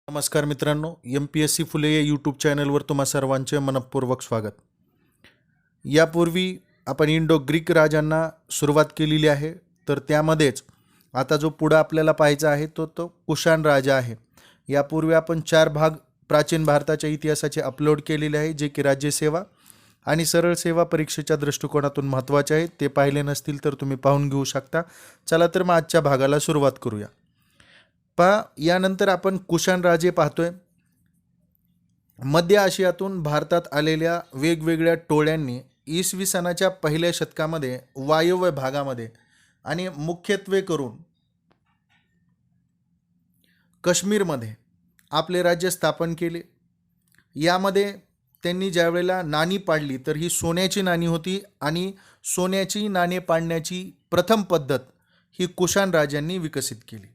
नमस्कार मित्रांनो, MPSC फुले या यूट्यूब चॅनलवर तुम्हा सर्वांचे मनपूर्वक स्वागत. यापूर्वी आपण इंडो ग्रीक राजांना सुरुवात केलेली आहे, तर त्यामध्येच आता जो पुढं आपल्याला पाहायचा आहे तो कुशाण राजा आहे. यापूर्वी आपण 4 भाग प्राचीन भारताच्या इतिहासाचे अपलोड केलेले आहे, जे की राज्यसेवा आणि सरळ सेवा परीक्षेच्या दृष्टिकोनातून महत्त्वाचे आहेत. ते पाहिले नसतील तर तुम्ही पाहून घेऊ शकता. चला तर मग आजच्या भागाला सुरुवात करूया. यानंतर आपण कुशाण राजे पाहतोय. मध्य आशियातून भारतात आलेल्या वेगवेगळ्या टोळ्यांनी इसवी सनाच्या पहिल्या शतकामध्ये वायव्य भागामध्ये आणि मुख्यत्वे करून काश्मीरमध्ये आपले राज्य स्थापन केले. यामध्ये त्यांनी ज्यावेळेला नाणी पाडली तर ही सोन्याची नाणी होती आणि सोन्याची नाणे पाडण्याची प्रथम पद्धत ही कुशाण राजांनी विकसित केली.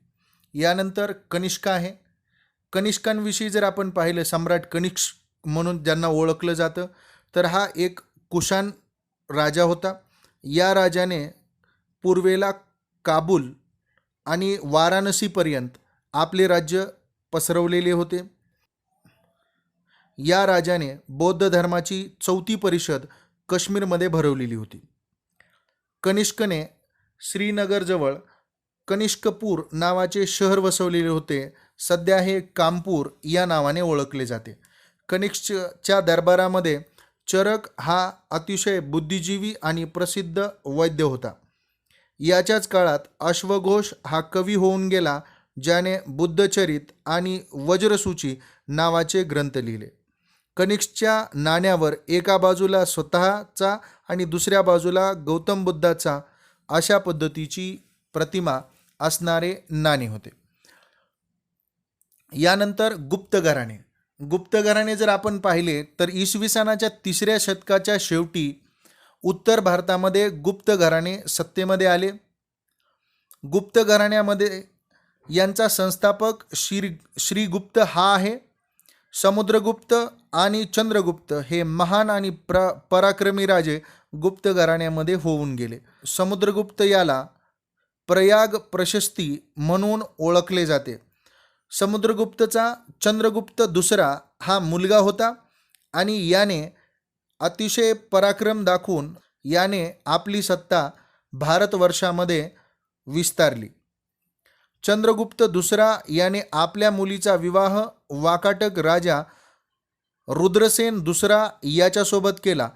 यानंतर कनिष्क आहे. कनिष्कांविषयी जर आपण पाहिलं, सम्राट कनिष्क म्हणून ज्यांना ओळखलं जातं, तर हा एक कुशाण राजा होता. या राजाने पूर्वेला काबूल आणि वाराणसीपर्यंत आपले राज्य पसरवलेले होते. या राजाने बौद्ध धर्माची 4थी परिषद काश्मीरमध्ये भरवलेली होती. कनिष्कने श्रीनगरजवळ कनिष्कपूर नावाचे शहर वसवलेले होते. सध्या हे कामपूर या नावाने ओळखले जाते. कनिष्कच्या दरबारामध्ये चरक हा अतिशय बुद्धिजीवी आणि प्रसिद्ध वैद्य होता. याच्याच काळात अश्वघोष हा कवी होऊन गेला, ज्याने बुद्धचरित आणि वज्रसूची नावाचे ग्रंथ लिहिले. कनिष्कच्या नाण्यावर एका बाजूला स्वतःचा आणि दुसऱ्या बाजूला गौतम बुद्धाचा अशा पद्धतीची प्रतिमा असणारे नाणे होते. यानंतर गुप्त घराणे. गुप्त घराणे जर आपण पाहिले तर इसवी सनाच्या 3ऱ्या शतकाच्या शेवटी उत्तर भारतामध्ये गुप्त घराणे सत्तेमध्ये आले. गुप्त घराण्यामध्ये यांचा संस्थापक श्रीगुप्त हा आहे. समुद्रगुप्त आणि चंद्रगुप्त हे महान आणि पराक्रमी राजे गुप्त घराण्यामध्ये होऊन गेले. समुद्रगुप्त याला प्रयाग प्रशस्ती म्हणून ओळखले जाते. समुद्रगुप्तचा चंद्रगुप्त दुसरा हा मुलगा होता आणि याने अतिशय पराक्रम दाखवून याने आपली सत्ता भारतवर्षामध्ये विस्तारली. चंद्रगुप्त दुसरा याने आपल्या मुलीचा विवाह वाकाटक राजा रुद्रसेन दुसरा याच्यासोबत केला.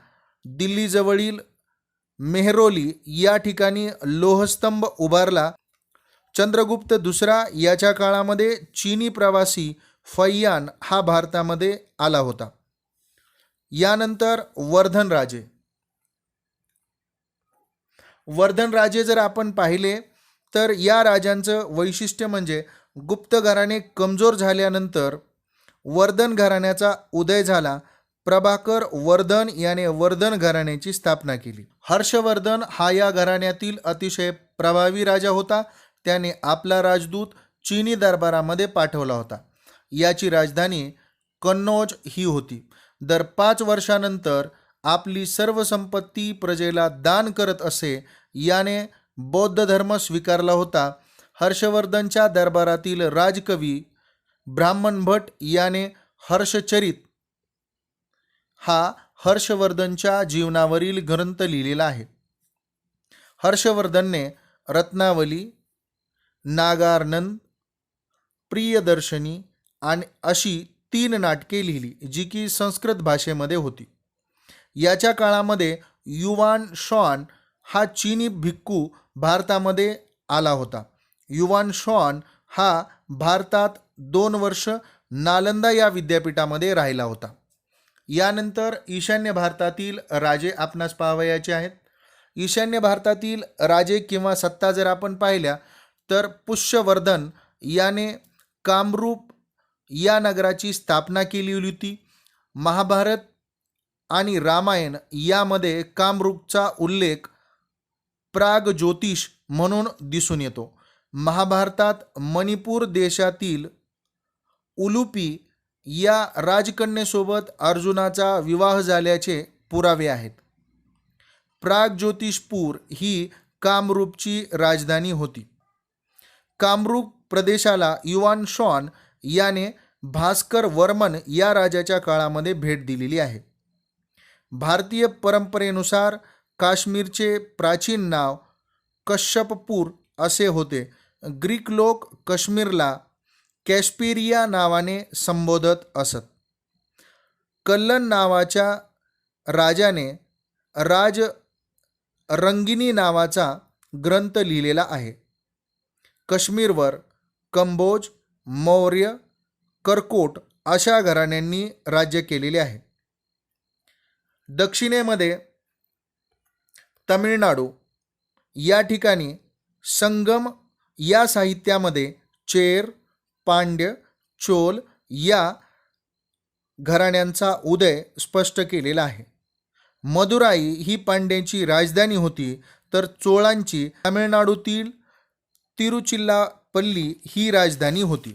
दिल्लीजवळील मेहरोली या ठिकाणी लोहस्तंभ उभारला. चंद्रगुप्त दुसरा याच्या काळामध्ये चीनी प्रवासी फैयान हा भारतामध्ये आला होता. यानंतर वर्धन राजे. वर्धन राजे जर आपण पाहिले तर या राजांचं वैशिष्ट्य म्हणजे गुप्त घराणे कमजोर झाल्यानंतर वर्धन घराण्याचा उदय झाला. प्रभाकर वर्धन याने वर्धन घराण्याची स्थापना केली. हर्षवर्धन हा या घराण्यातील अतिशय प्रभावी राजा होता. त्याने आपला राजदूत चीनी दरबारामध्ये पाठवला होता. याची राजधानी कन्नौज ही होती. दर 5 वर्षानंतर आपली सर्व संपत्ती प्रजेला दान करत असे. याने बौद्ध धर्म स्वीकारला होता. हर्षवर्धनच्या दरबारातील राजकवी ब्राह्मण भट याने हर्षचरित हा हर्षवर्धनच्या जीवनावरील ग्रंथ लिहिलेला आहे. हर्षवर्धनने रत्नावली, नागार्नंद, प्रियदर्शनी आणि अशी 3 नाटके लिहिली, जी की संस्कृत भाषेमध्ये होती. याच्या काळामध्ये युवान शॉन हा चीनी भिक्खू भारतामध्ये आला होता. युवान शॉन हा भारतात 2 वर्ष नालंदा या विद्यापीठामध्ये राहिला होता. यानंतर ईशान्य भारतातील राजे आपणास पाहावयाचे आहेत. ईशान्य भारतातील राजे किंवा सत्ता जर आपण पाहिल्या तर पुष्यवर्धन याने कामरूप या नगराची स्थापना केली होती. महाभारत आणि रामायण यामध्ये कामरूपचा उल्लेख प्रागज्योतिष म्हणून दिसून येतो. महाभारतात मणिपूर देशातील उलुपी या राजकन्येसोबत अर्जुनाचा विवाह झाल्याचे पुरावे आहेत. प्रागज्योतिषपूर ही कामरूपची राजधानी होती. कामरूप प्रदेशाला युवान शॉन याने भास्कर वर्मन या राजाच्या काळामध्ये भेट दिलेली आहे. भारतीय परंपरेनुसार काश्मीरचे प्राचीन नाव कश्यपपूर असे होते. ग्रीक लोक काश्मीरला कॅस्पेरिया नावाने संबोधत असत. कल्लन नावाच्या राजाने राज रंगिनी नावाचा ग्रंथ लिहिलेला आहे. काश्मीरवर कंबोज, मौर्य, करकोट अशा घराण्यांनी राज्य केलेले आहे. दक्षिणेमध्ये तमिळनाडू या ठिकाणी संगम या साहित्यामध्ये चेर, पांड्य, चोल या घराण्यांचा उदय स्पष्ट केलेला आहे. मदुराई ही पांड्यांची राजधानी होती, तर चोळांची तामिळनाडूतील तिरुचिल्लापल्ली ही राजधानी होती.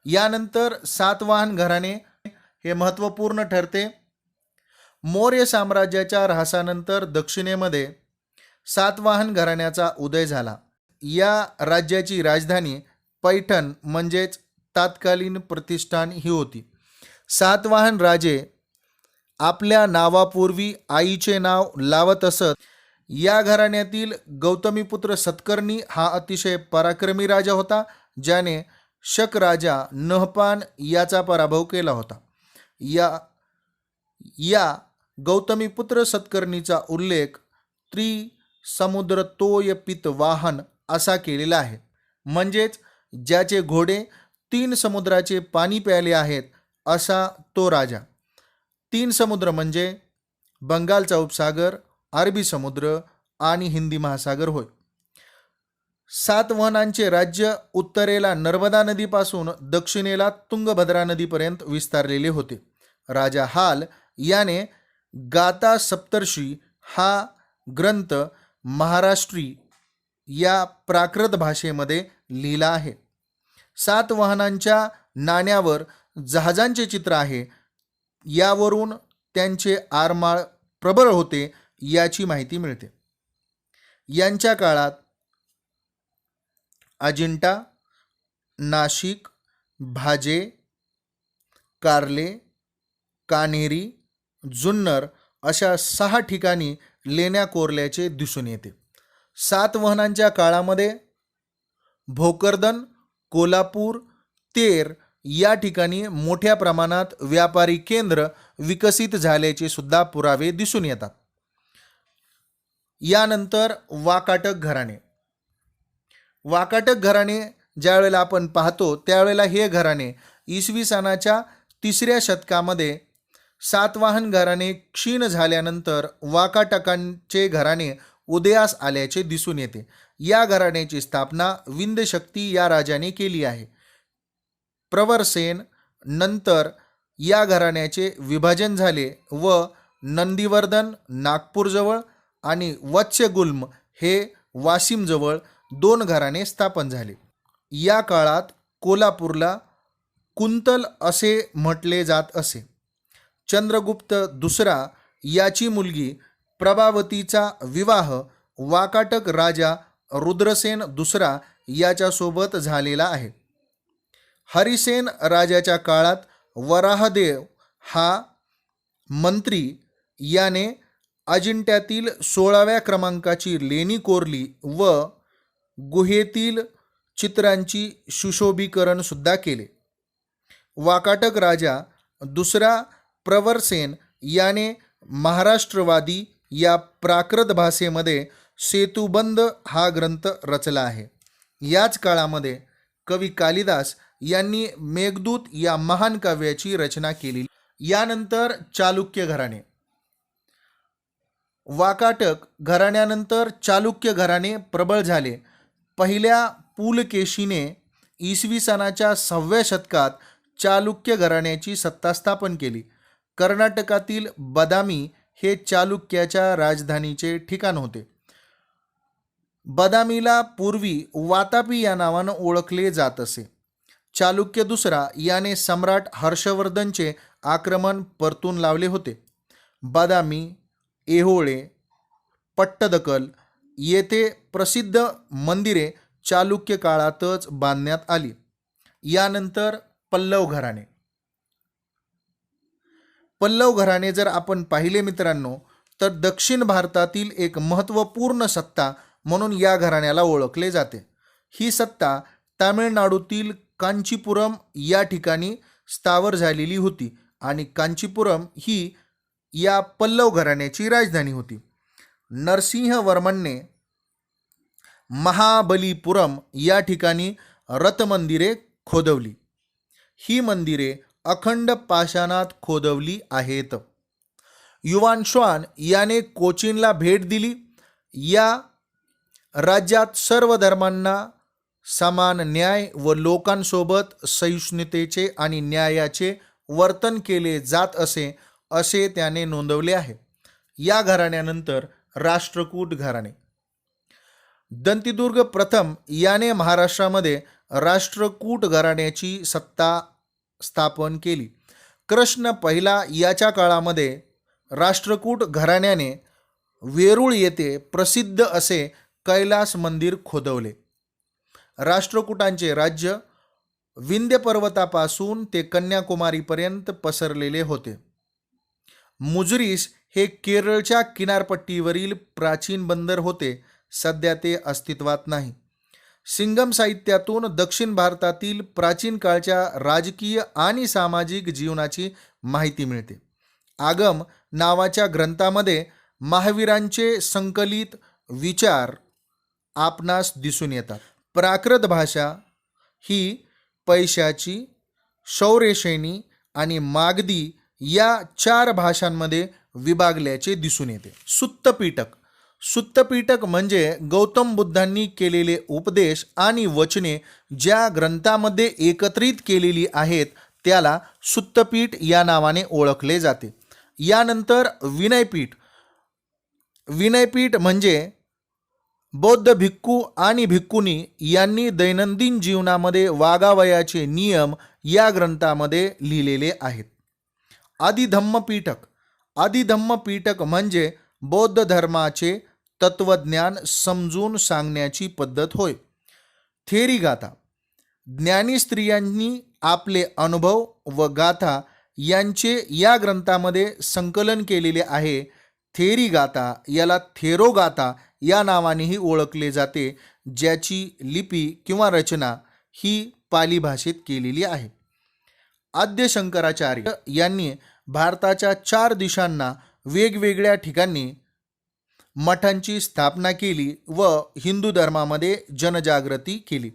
यानंतर सातवाहन घराणे हे महत्त्वपूर्ण ठरते. मौर्य साम्राज्याच्या ऱ्हासानंतर दक्षिणेमध्ये सातवाहन घराण्याचा उदय झाला. या राज्याची राजधानी पैठण म्हणजेच तत्कालीन प्रतिष्ठान ही होती. सातवाहन राजे आपल्या नावापूर्वी आईचे नाव लावत असत. या घराण्यातील गौतमीपुत्र सतकर्णी हा अतिशय पराक्रमी राजा होता, ज्याने शक राजा नहपान याचा पराभव केला होता. या गौतमीपुत्र सतकर्णीचा उल्लेख त्रिसमुद्रतोय पितवाहन असा केलेला आहे, म्हणजेच ज्याचे घोडे 3 समुद्राचे पाणी प्यायले आहेत असा तो राजा. 3 समुद्र म्हणजे बंगालचा उपसागर, अरबी समुद्र आणि हिंदी महासागर होय. सातवाहनांचे राज्य उत्तरेला नर्मदा नदीपासून दक्षिणेला तुंगभद्रा नदीपर्यंत विस्तारलेले होते. राजा हाल याने गाथा सप्तर्षी हा ग्रंथ महाराष्ट्री या प्राकृत भाषेमध्ये लिहिला आहे. सातवाहनांच्या नाण्यावर जहाजांचे चित्र आहे. यावरून त्यांचे आरमाळ प्रबळ होते याची माहिती मिळते. यांच्या काळात अजिंठा, नाशिक, भाजे, कार्ले, कान्हेरी, जुन्नर अशा 6 ठिकाणी लेण्या कोरल्याचे दिसून येते. सातवाहनांच्या काळामध्ये भोकरदन, कोल्हापूर, तेर या ठिकाणी मोठ्या प्रमाणात व्यापारी केंद्र विकसित झाल्याचे सुद्धा पुरावे दिसून येतात. यानंतर वाकाटक घराणे. वाकाटक घराणे ज्यावेळेला आपण पाहतो त्यावेळेला हे घराणे इसवी सनाच्या 3ऱ्या शतकामध्ये सातवाहन घराणे क्षीण झाल्यानंतर वाकाटकांचे घराणे उदयास आल्याचे दिसून येते. या घराण्याची स्थापना विंध्यशक्ती या राजाने केली आहे. प्रवरसेन नंतर या घराण्याचे विभाजन झाले व नंदीवर्धन नागपूरजवळ आणि वत्स्यगुल्म हे वाशिमजवळ 2 घराणे स्थापन झाले. या काळात कोल्हापूरला कुंतल असे म्हटले जात असे. चंद्रगुप्त दुसरा याची मुलगी प्रभावतीचा विवाह वाकाटक राजा रुद्रसेन दुसरा याच्यासोबत झालेला आहे. हरिसेन राजाच्या काळात वराहदेव हा मंत्री याने अजिंठ्यातील 16व्या क्रमांकाची लेणी कोरली व गुहेतील चित्रांची सुशोभीकरण सुद्धा केले. वाकाटक राजा दुसरा प्रवरसेन याने महाराष्ट्रवादी या प्राकृत भाषेमध्ये सेतुबंध हा ग्रंथ रचला आहे. याच काळामध्ये कवी कालिदास यांनी मेघदूत या महान काव्याची रचना केली. यानंतर चालुक्य घराणे. वाकाटक घराण्यानंतर चालुक्य घराणे प्रबळ झाले. पहिल्या पुलकेशीने इसवी सनाच्या 6व्या शतकात चालुक्य घराण्याची सत्ता स्थापन केली. कर्नाटकातील बदामी हे चालुक्याच्या राजधानीचे ठिकाण होते. बदामीला पूर्वी वातापी या नावानं ओळखले जात असे. चालुक्य दुसरा याने सम्राट हर्षवर्धनचे आक्रमण परतून लावले होते. बदामी, ऐहोळे, पट्टदकल येथे प्रसिद्ध मंदिरे चालुक्य काळातच बांधण्यात आली. यानंतर पल्लव घराणे. पल्लव घराणे जर आपण पाहिले मित्रांनो, तर दक्षिण भारतातील एक महत्त्वपूर्ण सत्ता म्हणून या घराण्याला ओळखले जाते. ही सत्ता तामिळनाडूतील कांचीपुरम या ठिकाणी स्थावर झालेली होती आणि कांचीपुरम ही या पल्लव घराण्याची राजधानी होती. नरसिंहवर्मनने महाबलीपुरम या ठिकाणी रथमंदिरे खोदवली. ही मंदिरे अखंड पाषाणात खोदवली आहेत. युवान स्वान याने कोचीनला भेट दिली. या राज्यात सर्व धर्मांना समान न्याय व लोकांसोबत सहिष्णुतेचे आणि न्यायाचे वर्तन केले जात असे त्याने नोंदवले आहे. या घराण्यानंतर राष्ट्रकूट घराणे. दंतीदुर्ग प्रथम याने महाराष्ट्रामध्ये राष्ट्रकूट घराण्याची सत्ता स्थापन केली. कृष्ण पहिला याच्या काळामध्ये राष्ट्रकूट घराण्याने वेरूळ येथे प्रसिद्ध असे कैलास मंदिर खोदवले. राष्ट्रकूटांचे राज्य विंध्य पर्वतापासून ते कन्याकुमारीपर्यंत पसरलेले होते. मुजरीस हे केरळच्या किनारपट्टीवरील प्राचीन बंदर होते. सध्या ते अस्तित्वात नाही. सिंगम साहित्यातून दक्षिण भारतातील प्राचीन काळच्या राजकीय आणि सामाजिक जीवनाची माहिती मिळते. आगम नावाच्या ग्रंथामध्ये महावीरांचे संकलित विचार आपणास दिसून येतात. प्राकृत भाषा ही पैशाची, शौरेशैनी आणि मागधी या 4 भाषांमध्ये विभागल्याचे दिसून येते. सुत्तपिटक म्हणजे गौतम बुद्धांनी केलेले उपदेश आणि वचने ज्या ग्रंथामध्ये एकत्रित केलेली आहेत त्याला सुत्तपीठ या नावाने ओळखले जाते. यानंतर विनयपीठ म्हणजे बौद्ध भिक्खू आणि भिक्खुनी यांनी दैनंदिन जीवनामध्ये वागावयाचे नियम या ग्रंथामध्ये लिहिलेले आहेत. आदिधम्मपीठक म्हणजे बौद्ध धर्माचे तत्वज्ञान समजून सांगण्याची पद्धत होय. थेरीगाथा ज्ञानी स्त्रियांनी आपले अनुभव व गाथा यांचे या ग्रंथामध्ये संकलन केलेले आहे. थेरीगाथा याला थेरोगाथा या नावानेही ओळखले जाते, ज्याची लिपी किंवा रचना ही पाली भाषेत केलेली आहे. आद्य शंकराचार्य यांनी भारताच्या 4 दिशांना वेगवेगळ्या ठिकाणी मठांची स्थापना केली व हिंदू धर्मामध्ये जनजागृती केली.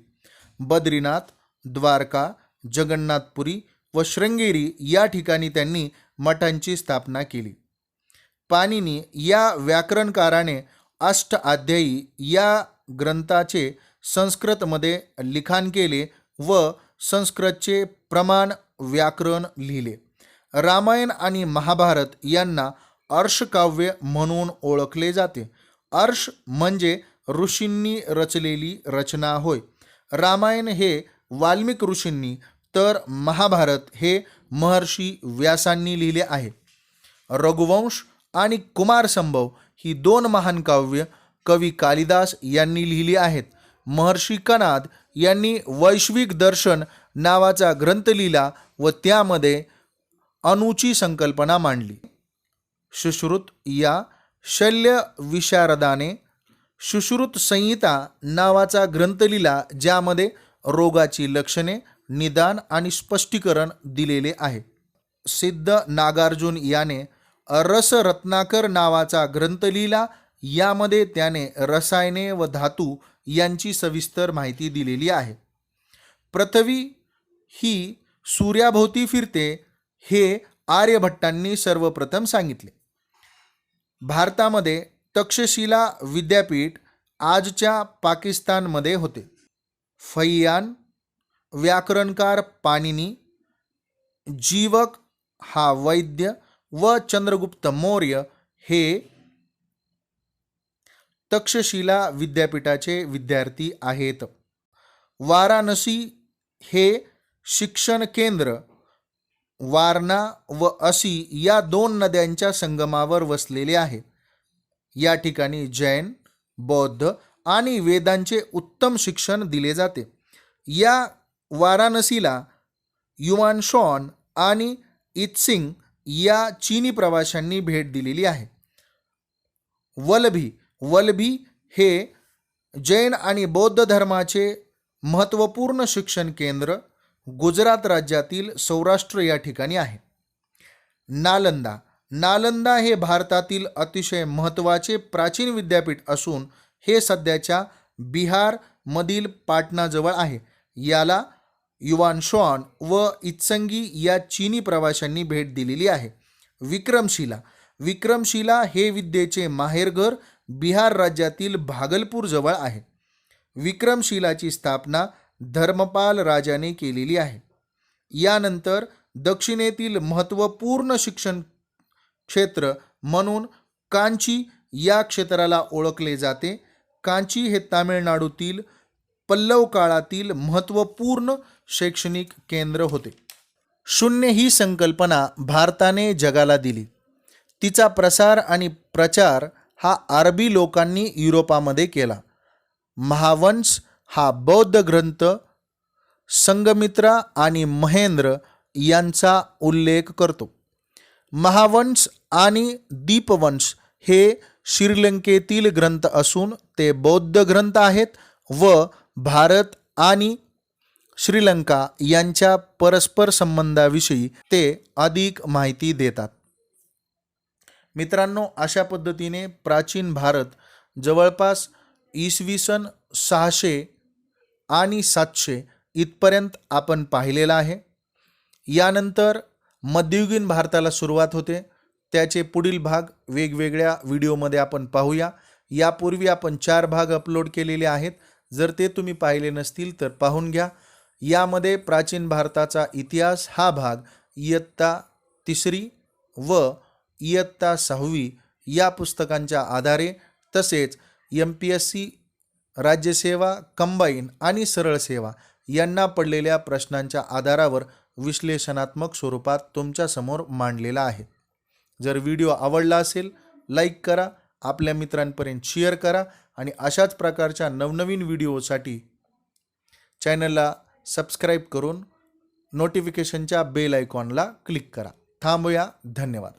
बद्रीनाथ, द्वारका, जगन्नाथपुरी व श्रृंगेरी या ठिकाणी त्यांनी मठांची स्थापना केली. पाणिनी या व्याकरणकाराने अष्टअध्यायी या ग्रंथाचे संस्कृतमध्ये लिखाण केले व संस्कृतचे प्रमाण व्याकरण लिहिले. रामायण आणि महाभारत यांना अर्षकाव्य म्हणून ओळखले जाते. अर्ष म्हणजे ऋषींनी रचलेली रचना होय. रामायण हे वाल्मिक ऋषींनी तर महाभारत हे महर्षी व्यासांनी लिहिले आहे. रघुवंश आणि कुमारसंभव ही 2 महान काव्य कवी कालिदास यांनी लिहिली आहेत. महर्षी कणाद यांनी वैश्विक दर्शन नावाचा ग्रंथ लिहिला व त्यामध्ये अणूची संकल्पना मांडली. सुश्रुत या शल्य विशारदाने सुश्रुत संहिता नावाचा ग्रंथ लिहिला, ज्यामध्ये रोगाची लक्षणे, निदान आणि स्पष्टीकरण दिलेले आहे. सिद्ध नागार्जुन याने रसरत्नाकर नावाचा ग्रंथ लिहिला. यामध्ये त्याने रसायने व धातू यांची सविस्तर माहिती दिलेली आहे. पृथ्वी ही सूर्याभोवती फिरते हे आर्यभट्टांनी सर्वप्रथम सांगितले. भारतामध्ये तक्षशिला विद्यापीठ आजच्या पाकिस्तानमध्ये होते. फैयान, व्याकरणकार पाणिनी, जीवक हा वैद्य व चंद्रगुप्त मौर्य हे तक्षशिला विद्यापीठाचे विद्यार्थी आहेत. वाराणसी हे शिक्षण केंद्र वारणा व असी या 2 नद्यांच्या संगमावर वसलेले आहे. या ठिकाणी जैन, बौद्ध आणि वेदांचे उत्तम शिक्षण दिले जाते. या वाराणसीला युआन शॉन आणि इत्सिंग या चीनी प्रवाशांनी भेट दिलेली आहे. वल्लभी हे जैन आणि बौद्ध धर्माचे महत्त्वपूर्ण शिक्षण केंद्र गुजरात राज्यातील सौराष्ट्र या ठिकाणी आहे. नालंदा हे भारतातील अतिशय महत्त्वाचे प्राचीन विद्यापीठ असून हे सध्याच्या बिहारमधील पाटणाजवळ आहे. याला युआन शॉन व इत्संगी या चीनी प्रवाशांनी भेट दिलेली आहे. विक्रमशिला हे विद्येचे माहेरघर बिहार राज्यातील भागलपूर जवळ आहे. विक्रमशिलाची स्थापना धर्मपाल राजाने केलेली आहे. यानंतर दक्षिणेतील महत्त्वपूर्ण शिक्षण क्षेत्र म्हणून कांची या क्षेत्राला ओळखले जाते. कांची हे तामिळनाडूतील पल्लव काळातील महत्त्वपूर्ण शैक्षणिक केंद्र होते. शून्य ही संकल्पना भारताने जगाला दिली. तिचा प्रसार आणि प्रचार हा अरबी लोकांनी युरोपामध्ये केला. महावंश हा बौद्ध ग्रंथ संघमित्रा आणि महेंद्र यांचा उल्लेख करतो. महावंश आणि दीपवंश हे श्रीलंकेतील ग्रंथ असून ते बौद्ध ग्रंथ आहेत व भारत आणि श्रीलंका यांच्या परस्पर संबंधाविषयी ते अधिक माहिती देतात. मित्रांनो, अशा पद्धतीने प्राचीन भारत जवळपास इसवी सन 600 आणि 700 इथपर्यंत आपण पाहिलेला आहे. यानंतर मध्ययुगीन भारताला सुरुवात होते. त्याचे पुढील भाग वेगवेगळ्या व्हिडिओमध्ये आपण पाहूया. यापूर्वी आपण 4 भाग अपलोड केलेले आहेत. जर ते तुम्ही पाहिले नसतील तर पाहून घ्या. यामध्ये प्राचीन भारताचा इतिहास हा भाग इयत्ता 3री व इयत्ता 6वी या पुस्तकांच्या आधारे तसेच MPSC, राज्यसेवा, कंबाईन आणि सरळ सेवा यांना पडलेल्या प्रश्नांच्या आधारावर विश्लेषणात्मक स्वरूपात तुमच्यासमोर मांडलेला आहे. जर व्हिडिओ आवडला असेल लाईक करा, आपल्या मित्रांपर्यंत शेअर करा आणि अशाच प्रकारच्या नवनवीन व्हिडिओसाठी चॅनलला सबस्क्राईब करून नोटिफिकेशनच्या बेल आयकॉनला क्लिक करा. थांबूया. धन्यवाद.